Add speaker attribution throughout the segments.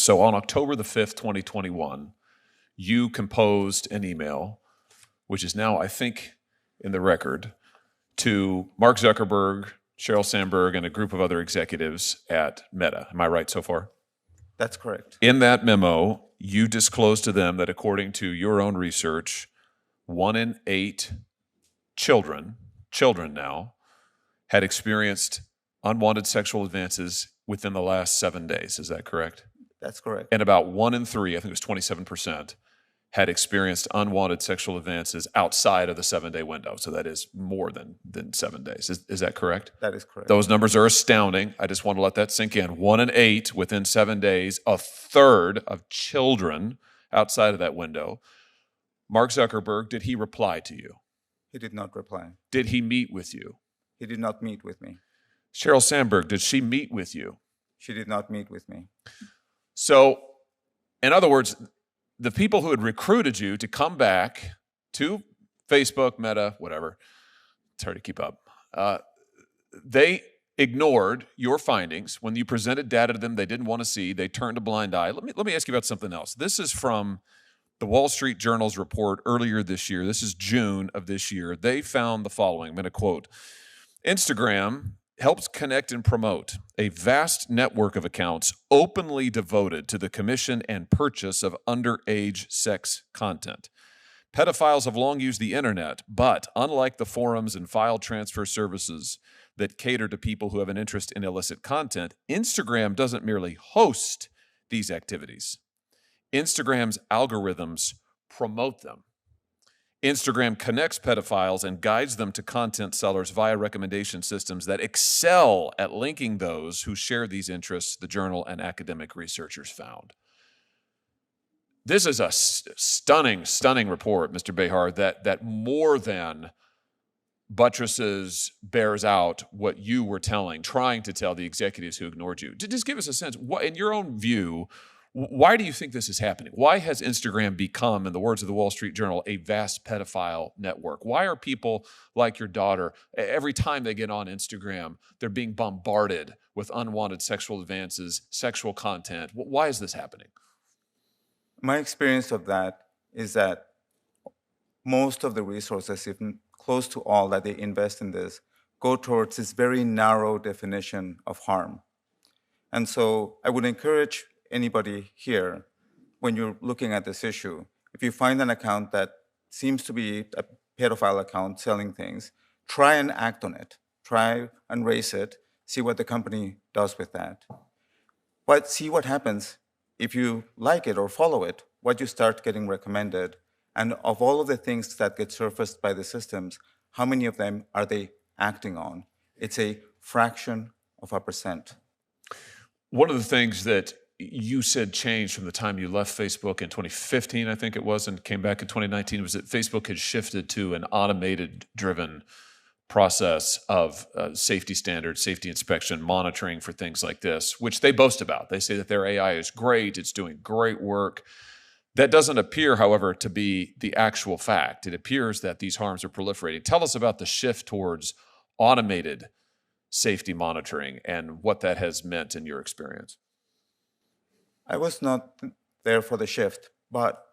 Speaker 1: So on October the 5th, 2021, you composed an email, which is now, I think, in the record, to Mark Zuckerberg, Sheryl Sandberg, and a group of other executives at Meta. Am I right so far?
Speaker 2: That's correct.
Speaker 1: In that memo, you disclosed to them that according to your own research, 1 in 8 children now, had experienced unwanted sexual advances within the last 7 days. Is that correct?
Speaker 2: That's correct.
Speaker 1: And about 1 in 3, I think it was 27%, had experienced unwanted sexual advances outside of the 7-day window. So that is more than 7 days. Is that correct?
Speaker 2: That is correct.
Speaker 1: Those numbers are astounding. I just want to let that sink in. 1 in 8 within 7 days, a third of children outside of that window. Mark Zuckerberg, did he reply to you?
Speaker 2: He did not reply.
Speaker 1: Did he meet with you?
Speaker 2: He did not meet with me.
Speaker 1: Sheryl Sandberg, did she meet with you?
Speaker 2: She did not meet with me.
Speaker 1: So, in other words, the people who had recruited you to come back to Facebook, Meta, whatever, it's hard to keep up, they ignored your findings. When you presented data to them they didn't want to see, they turned a blind eye. Let me ask you about something else. This is from the Wall Street Journal's report earlier this year. This is June of this year. They found the following. I'm going to quote. Instagram helps connect and promote a vast network of accounts openly devoted to the commission and purchase of underage sex content. Pedophiles have long used the internet, but unlike the forums and file transfer services that cater to people who have an interest in illicit content, Instagram doesn't merely host these activities. Instagram's algorithms promote them. Instagram connects pedophiles and guides them to content sellers via recommendation systems that excel at linking those who share these interests, the journal and academic researchers found. This is a stunning report, Mr. Behar, that more than buttresses, bears out what you were trying to tell the executives who ignored you. Just give us a sense, what, in your own view, why do you think this is happening? Why has Instagram become, in the words of the Wall Street Journal, a vast pedophile network? Why are people like your daughter, every time they get on Instagram, they're being bombarded with unwanted sexual advances, sexual content? Why is this happening?
Speaker 2: My experience of that is that most of the resources, even close to all that they invest in this, go towards this very narrow definition of harm. And so I would encourage anybody here, when you're looking at this issue, if you find an account that seems to be a pedophile account selling things, try and act on it. Try and raise it, see what the company does with that. But see what happens if you like it or follow it, what you start getting recommended, and of all of the things that get surfaced by the systems, how many of them are they acting on? It's a fraction of a percent.
Speaker 1: One of the things that you said changed from the time you left Facebook in 2015, I think it was, and came back in 2019, was that Facebook had shifted to an automated-driven process of safety standards, safety inspection, monitoring for things like this, which they boast about. They say that their AI is great, it's doing great work. That doesn't appear, however, to be the actual fact. It appears that these harms are proliferating. Tell us about the shift towards automated safety monitoring and what that has meant in your experience.
Speaker 2: I was not there for the shift, but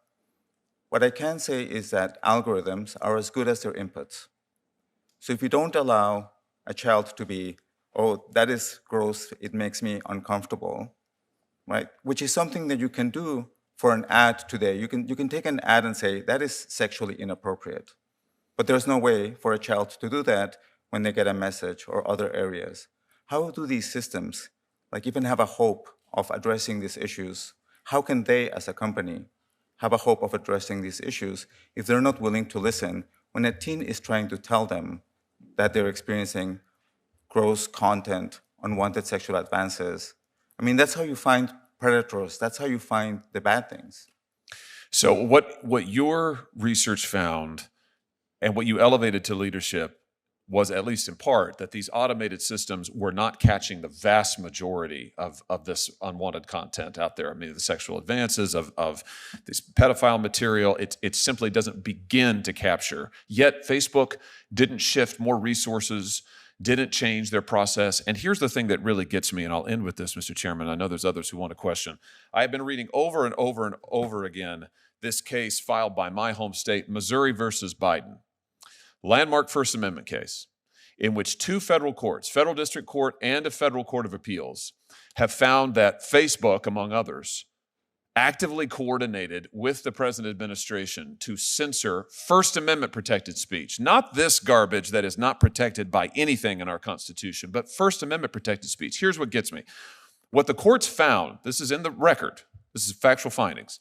Speaker 2: what I can say is that algorithms are as good as their inputs. So if you don't allow a child to be, oh, that is gross, it makes me uncomfortable, right? Which is something that you can do for an ad today. You can take an ad and say, that is sexually inappropriate. But there's no way for a child to do that when they get a message or other areas. How do these systems, like, even have a hope of addressing these issues? How can they, as a company, have a hope of addressing these issues if they're not willing to listen when a teen is trying to tell them that they're experiencing gross content, unwanted sexual advances? I mean, that's how you find predators. That's how you find the bad things.
Speaker 1: So what your research found and what you elevated to leadership was, at least in part, that these automated systems were not catching the vast majority of this unwanted content out there. I mean, the sexual advances of this pedophile material, it simply doesn't begin to capture. Yet Facebook didn't shift more resources, didn't change their process. And here's the thing that really gets me, and I'll end with this, Mr. Chairman. I know there's others who want to question. I have been reading over and over and over again this case filed by my home state, Missouri versus Biden, landmark First Amendment case, in which two federal courts, federal district court and a federal court of appeals, have found that Facebook, among others, actively coordinated with the present administration to censor First Amendment protected speech. Not this garbage that is not protected by anything in our Constitution, but First Amendment protected speech. Here's what gets me. What the courts found, this is in the record, this is factual findings,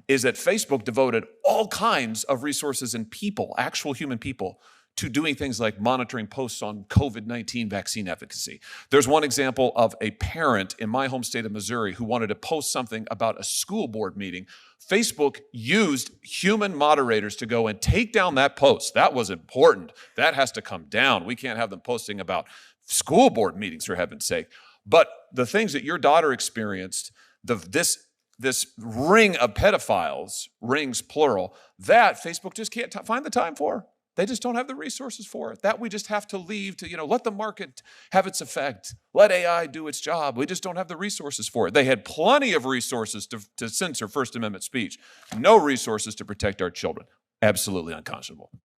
Speaker 1: is that Facebook devoted all kinds of resources and people, actual human people, to doing things like monitoring posts on COVID-19 vaccine efficacy. There's one example of a parent in my home state of Missouri who wanted to post something about a school board meeting. Facebook used human moderators to go and take down that post. That was important. That has to come down. We can't have them posting about school board meetings, for heaven's sake. But the things that your daughter experienced, this ring of pedophiles, rings plural, that Facebook just can't find the time for. They just don't have the resources for it. That we just have to leave to, let the market have its effect. Let AI do its job. We just don't have the resources for it. They had plenty of resources to censor First Amendment speech. No resources to protect our children. Absolutely unconscionable.